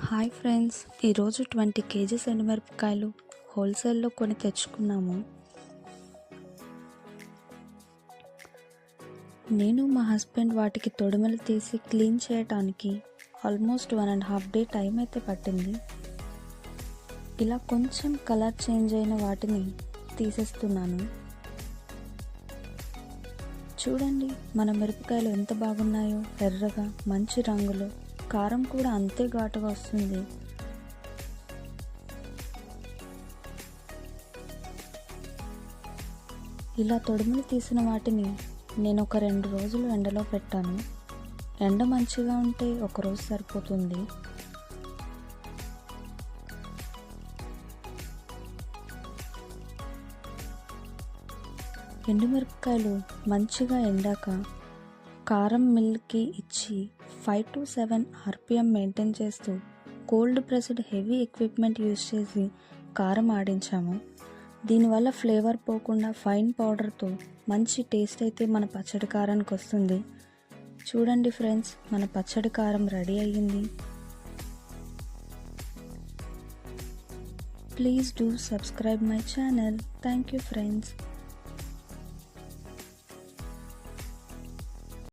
Hi friends, ఈరోజు 20 kgs ఎండుమిరపకాయలు హోల్సేల్లో కొని తెచ్చుకున్నాము. నేను మా హస్బెండ్ వాటికి తొడిమలు తీసి క్లీన్ చేయడానికి ఆల్మోస్ట్ 1.5 డే టైం అయితే పట్టింది. ఇలా కొంచెం కలర్ చేంజ్ అయిన వాటిని తీసేస్తున్నాను. చూడండి మన మిరపకాయలు ఎంత బాగున్నాయో, ఎర్రగా మంచి రంగులో. కారం కూడా అంతే ఘాటుగా వస్తుంది. ఇలా తొడిమలు తీసిన వాటిని నేను ఒక 2 రోజులు ఎండలో పెట్టాను. ఎండ మంచిగా ఉంటే ఒక రోజు సరిపోతుంది. ఎండుమిరపకాయలు మంచిగా ఎండాక కారం మిల్కి ఇచ్చి 5 to 7 RPM మెయింటైన్ చేస్తూ cold pressed heavy equipment use చేసి కారం ఆడించాము. దీనివల్ల ఫ్లేవర్ పోకుండా ఫైన్ పౌడర్తో మంచి టేస్ట్ అయితే మన పచ్చడి కారానికి వస్తుంది. చూడండి ఫ్రెండ్స్, మన పచ్చడి కారం రెడీ అయ్యింది. Please do subscribe my channel. Thank you friends.